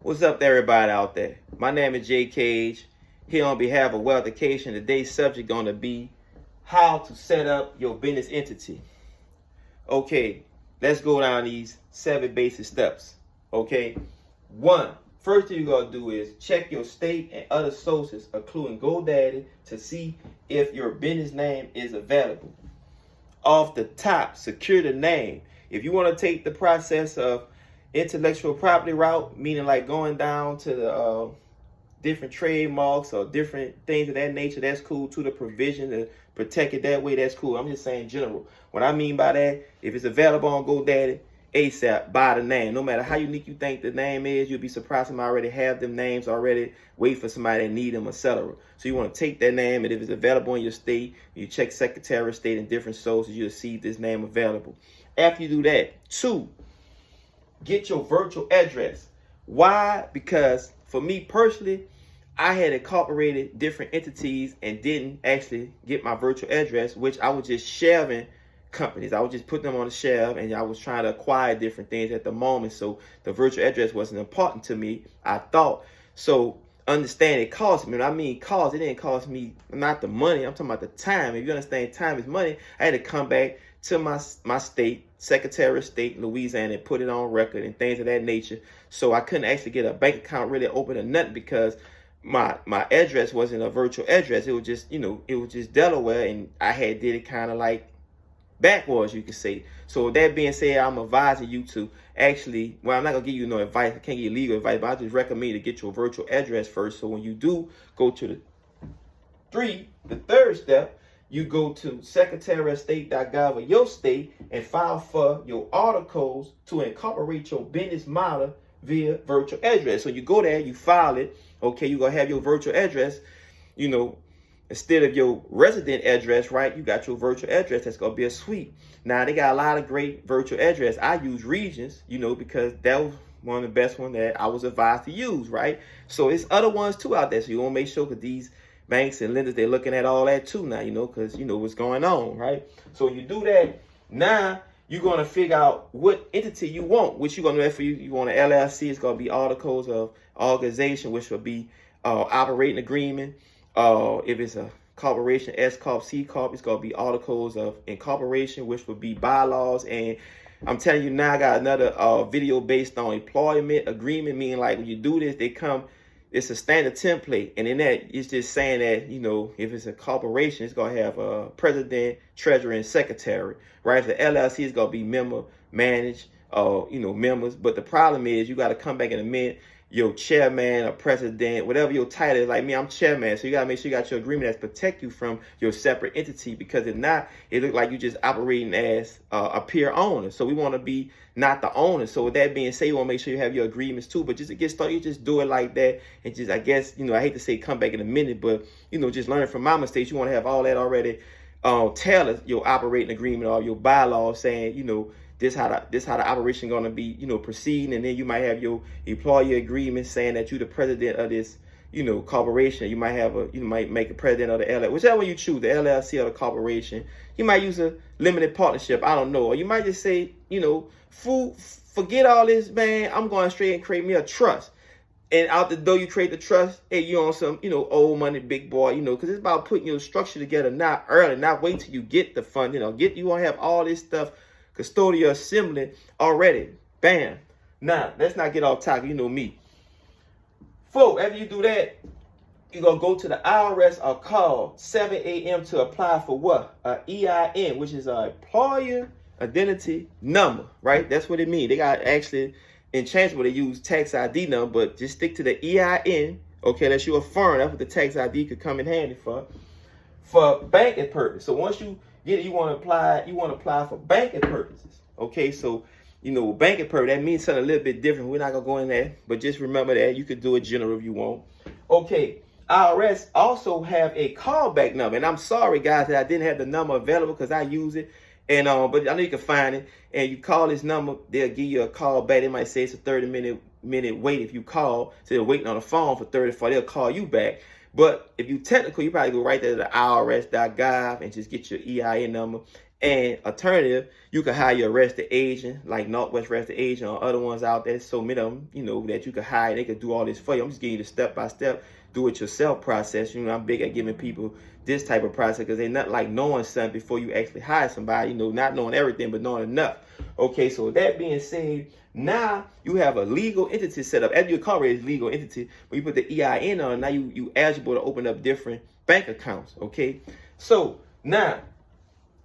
What's up, everybody out there? My name is Jay Cage. Here on behalf of Wealth Education, today's subject going to be how to set up your business entity. Okay, let's go down these 7 basic steps. Okay, first thing you're going to do is check your state and other sources, including GoDaddy, to see if your business name is available. Off the top, secure the name. If you want to take the process of intellectual property route, meaning like going down to the different trademarks or different things of that nature, that's cool. To the provision to protect it that way, that's cool. I'm just saying general. What I mean by that, if it's available on GoDaddy, ASAP, buy the name. No matter how unique you think the name is, you'll be surprised somebody already have them names already, wait for somebody that need them, etc. So you want to take that name, and if it's available in your state, you check Secretary of State and different sources, you'll see this name available. After you do that, 2, get your virtual address. Why? Because for me personally, I had incorporated different entities and didn't actually get my virtual address, which I was just shelving companies. I would just put them on the shelf, and I was trying to acquire different things at the moment. So the virtual address wasn't important to me, I thought. So understand it cost me. When I mean cost, it didn't cost me not the money. I'm talking about the time. If you understand time is money, I had to come back to my state, Secretary of State, Louisiana, and put it on record and things of that nature. So I couldn't actually get a bank account really open or nothing because my address wasn't a virtual address. It was just, it was just Delaware, and I did it kind of like backwards, you could say. So with that being said, I'm advising you to actually, well, I'm not gonna give you no advice. I can't give you legal advice, but I just recommend you to get your virtual address first. So when you do go to the third step, you go to secretaryofstate.gov of your state and file for your articles to incorporate your business model via virtual address. So you go there, you file it. Okay, you're gonna have your virtual address, instead of your resident address, right? You got your virtual address. That's gonna be a suite. Now they got a lot of great virtual address. I use Regions, because that was one of the best one that I was advised to use, right? So it's other ones too out there. So you want to make sure that these banks and lenders, they're looking at all that too now, because what's going on, right? So when you do that, now you're gonna figure out what entity you want, which you're gonna do for you. You want an LLC, it's gonna be articles of organization, which will be operating agreement. If it's a corporation, S Corp, C Corp, it's gonna be articles of incorporation, which would be bylaws. And I'm telling you now, I got another video based on employment agreement, meaning like when you do this, it's a standard template, and in that it's just saying that if it's a corporation, it's gonna have a president, treasurer, and secretary, right? If the LLC is gonna be member, managed, members. But the problem is you got to come back in a minute, your chairman or president, whatever your title is. Like me, I'm chairman, so you gotta make sure you got your agreement that protect you from your separate entity, because if not, it look like you just operating as a peer owner. So we want to be not the owner. So with that being said, you want to make sure you have your agreements too. But just to get started, you just do it like that, and just, I guess, I hate to say come back in a minute, but just learn from my mistakes. You want to have all that already tailored, your operating agreement or your bylaws saying, this how the operation gonna be, proceeding. And then you might have your employee agreement saying that you're the president of this, corporation. You might make a president of the LLC, whichever you choose, the LLC or the corporation. You might use a limited partnership, I don't know. Or you might just say, forget all this, man. I'm going straight and create me a trust. And out the door, you create the trust. Hey, you on some, old money, big boy, because it's about putting your structure together, not early, not wait till you get the funding. You want to have all this stuff custodial assembly already. Bam. Now, let's not get off topic. You know me. Folks, after you do that, you're going to go to the IRS or call 7 a.m. to apply for what? EIN, which is an employer identity number, right? That's what it means. They got actually in change where they use tax ID number, but just stick to the EIN. Okay, unless you're a firm, that's what the tax ID could come in handy for banking purpose. So once you get it, you want to apply for banking purposes. Okay, so banking purpose, that means something a little bit different. We're not gonna go in there, but just remember that you could do it general if you want. Okay, IRS also have a callback number, and I'm sorry guys that I didn't have the number available because I use it, and but I know you can find it. And you call this number, they'll give you a call back. They might say it's a 30-minute wait if you call. So they're waiting on the phone for 30 they'll call you back. But if you technical, you probably go right there to the IRS.gov and just get your EIN number. And alternative, you can hire your registered agent, like Northwest Registered Agent or other ones out there. So many of them, that you can hire. They can do all this for you. I'm just giving you the step-by-step, do-it-yourself process. I'm big at giving people this type of process because they're not like knowing something before you actually hire somebody, not knowing everything, but knowing enough. Okay, so with that being said, now you have a legal entity set up. After your car is legal entity, when you put the EIN on, now you eligible to open up different bank accounts. Okay, so now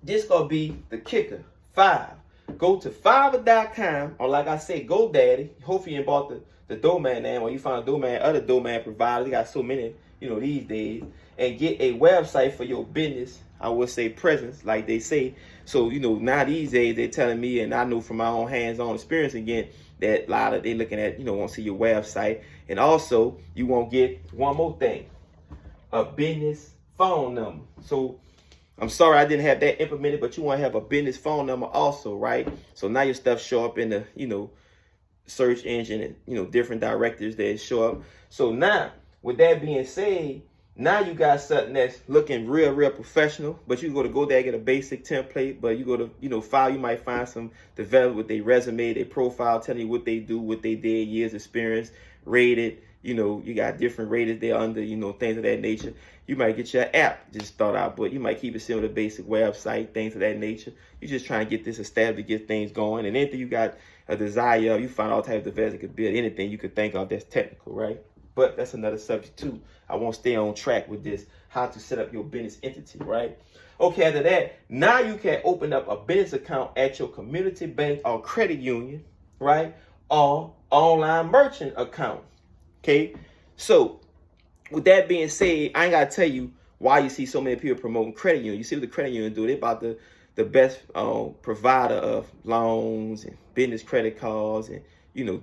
this gonna be the kicker. 5. Go to Fiverr.com, or like I said, GoDaddy. Hopefully you bought the domain name, or you found a domain, other domain providers. They got so many, these days. And get a website for your business. I would say presence, like they say. So, now these days they're telling me, and I know from my own hands-on experience again, that a lot of they looking at, want to see your website. And also, you won't get one more thing, a business phone number. So I'm sorry I didn't have that implemented, but you want to have a business phone number also, right? So now your stuff show up in the, search engine and, different directories that show up. So now, with that being said, now you got something that's looking real professional, but you go to GoDaddy, get a basic template, but you go to, file, you might find some develop with their resume, their profile, telling you what they do, what they did, years experience, rated, you got different ratings there under, things of that nature. You might get your app just start out, but you might keep it simple, the basic website, things of that nature. You're just trying to get this established, to get things going. And anything you got a desire of, you find all types of developers that could build anything you could think of that's technical, right? But that's another subject too. I won't stay on track with this, how to set up your business entity, right? Okay, after that, now you can open up a business account at your community bank or credit union, right? Or online merchant account. Okay, so with that being said, I ain't gotta tell you why you see so many people promoting credit union. You see what the credit union do? They about the best provider of loans and business credit cards and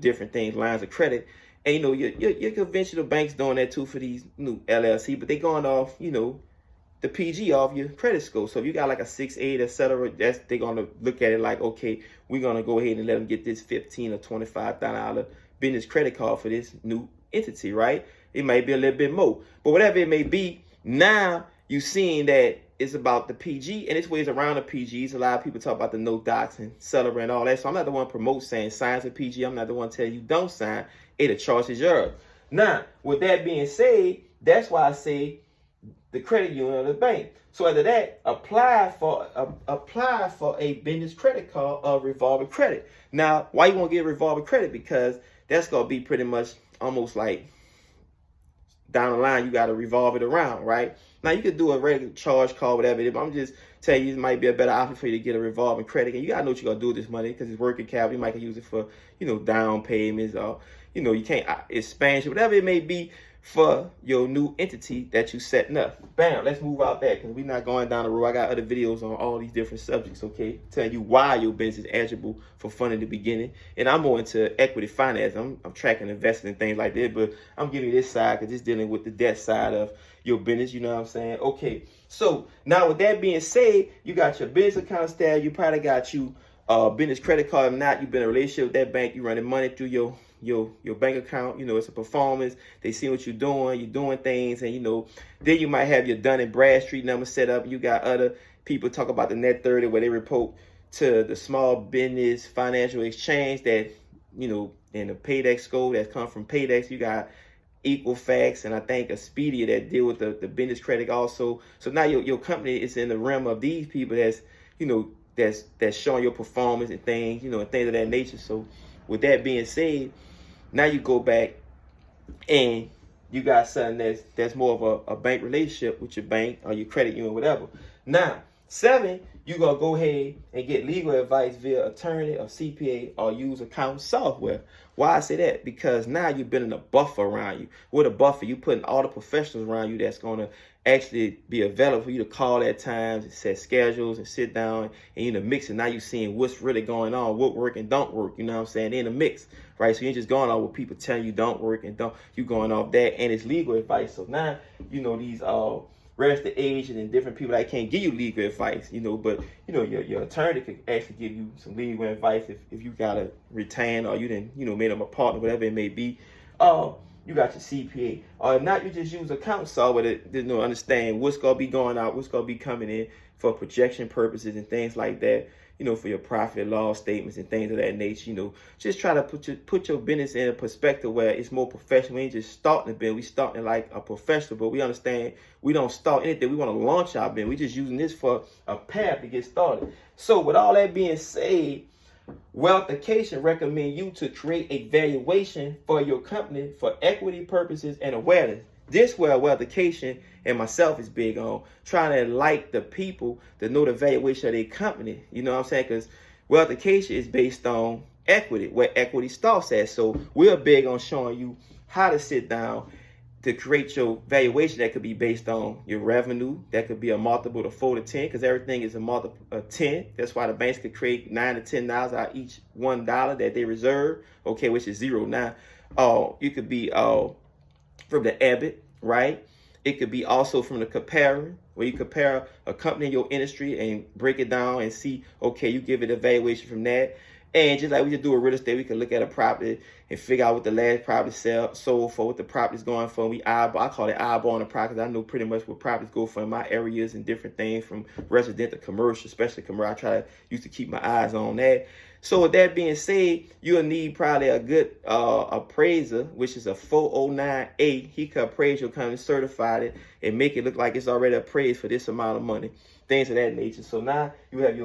different things, lines of credit. And your conventional banks doing that too for these new LLC, but they going off the PG off your credit score. So if you got like a 680, etc., they're gonna look at it like, okay, we're gonna go ahead and let them get this $15,000 or $25,000 business credit card for this new entity, right? It might be a little bit more, but whatever it may be, now you seeing that it's about the PG and it's ways around the PGs. A lot of people talk about the no docs and celebrate and all that. So I'm not the one promote saying sign a PG. I'm not the one telling you don't sign. The choice is yours. Now, with that being said, that's why I say the credit union or the bank. So after that, apply for a business credit card or revolving credit. Now, why you want to get revolving credit? Because that's gonna be pretty much almost like down the line, you got to revolve it around, right? Now, you could do a regular charge card, whatever it is, but I'm just telling you, it might be a better option for you to get a revolving credit. And you got to know what you're going to do with this money because it's working capital. You might use it for, down payments or, you can't expansion, whatever it may be for your new entity that you setting up. Bam, let's move out there because we're not going down the road. I got other videos on all these different subjects, okay? Telling you why your business is eligible for funding in the beginning. And I'm more into equity finance. I'm tracking investing and things like that, but I'm giving you this side because it's dealing with the debt side of your business, you know what I'm saying? Okay, so now with that being said, you got your business account staff, you probably got you business credit card. If not, you've been in a relationship with that bank, you running money through your bank account, it's a performance. They see what you're doing things, and then you might have your Dun & Bradstreet number set up. You got other people talk about the Net 30 where they report to the Small Business Financial Exchange that, in the Paydex score that come from Paydex. You got Equifax and I think Expedia that deal with the business credit also. So now your company is in the realm of these people that's, that's showing your performance and things, and things of that nature. So with that being said, now you go back and you got something that's more of a bank relationship with your bank or your credit union, whatever. Now, 7, you're going to go ahead and get legal advice via attorney or CPA or use accounting software. Why I say that? Because now you're building a buffer around you. With a buffer, you're putting all the professionals around you that's going to actually be available for you to call at times and set schedules and sit down and mix it. Now you're seeing what's really going on, what work and don't work, you know what I'm saying, in a mix, right? So you're just going off what people telling you don't work and don't, you going off that, and it's legal advice. So now, these registered agent and different people that can't give you legal advice, but your attorney could actually give you some legal advice if you gotta retain or you didn't, made them a partner, whatever it may be. You got your CPA. Or if not, you just use account software to understand what's gonna be going out, what's gonna be coming in for projection purposes and things like that. You know, for your profit and loss statements and things of that nature. You know, just try to put your business in a perspective where it's more professional. We ain't just starting the business. We starting like a professional, but we understand we don't start anything. We want to launch our business. We just using this for a path to get started. So with all that being said, Wealthication recommend you to create a valuation for your company for equity purposes and awareness. This where Wealthication and myself is big on, trying to enlighten the people to know the valuation of their company. You know what I'm saying? Because Wealthication is based on equity, where equity starts at. So we're big on showing you how to sit down to create your valuation that could be based on your revenue. That could be a multiple of 4 to 10, because everything is a multiple of 10. That's why the banks could create $9 to $10 out of each $1 that they reserve, okay, which is zero now. You could be from the EBIT, right? It could be also from the comparing, where you compare a company in your industry and break it down and see, okay, you give it a valuation from that. And just like we just do with real estate, we can look at a property and figure out what the last property sold for, what the property's going for. We eyeball, I call it eyeballing the property, because I know pretty much what properties go for in my areas and different things, from residential to commercial, especially commercial. I try to used to keep my eyes on that. So with that being said, you'll need probably a good appraiser, which is a 409A. He can appraise your company, certify it, and make it look like it's already appraised for this amount of money, things of that nature. So now you have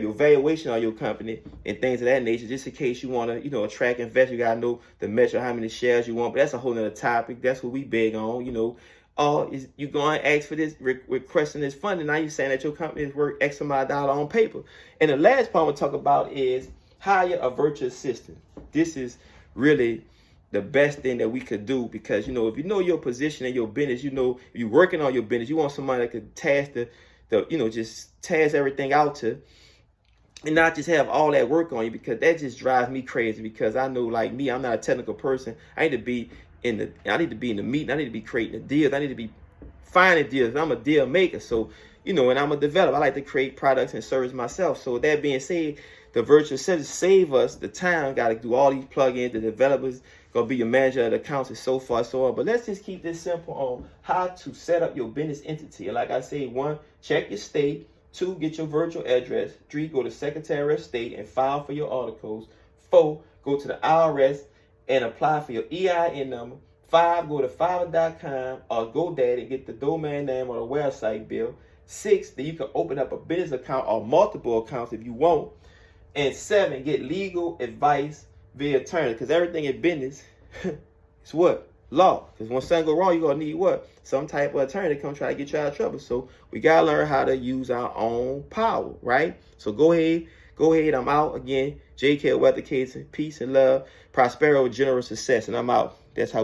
your valuation on your company and things of that nature, just in case you want to, attract investors. You got to know the measure, how many shares you want. But that's a whole nother topic. That's what we big on, is you going to ask for this, requesting this funding. Now you're saying that your company is worth X amount of dollars on paper. And the last part we'll talk about is hire a virtual assistant. This is really the best thing that we could do, because, if you know your position in your business, if you're working on your business, you want somebody that could task just task everything out to, and not just have all that work on you, because that just drives me crazy. Because I know, like me, I'm not a technical person. I need to be in the meeting. I need to be creating the deals. I need to be finding deals. I'm a deal maker. So, and I'm a developer. I like to create products and service myself. So with that being said, the virtual assistant save us the time. Got to do all these plugins. The developers gonna be your manager of the accounts and so far, so on. But let's just keep this simple on how to set up your business entity. And like I say, 1, check your state. 2, get your virtual address. 3, go to Secretary of State and file for your articles. 4, go to the IRS and apply for your EIN number. 5, go to Fiverr.com or GoDaddy and get the domain name or the website bill. 6, then you can open up a business account or multiple accounts if you want. And 7, get legal advice via attorney, because everything in business is what? Law. Because when something go wrong, you're going to need what? Some type of attorney to come try to get you out of trouble. So we got to learn how to use our own power, right? So go ahead. I'm out again. JK Wealthication. Peace and love. Prosperity, general success. And I'm out. That's how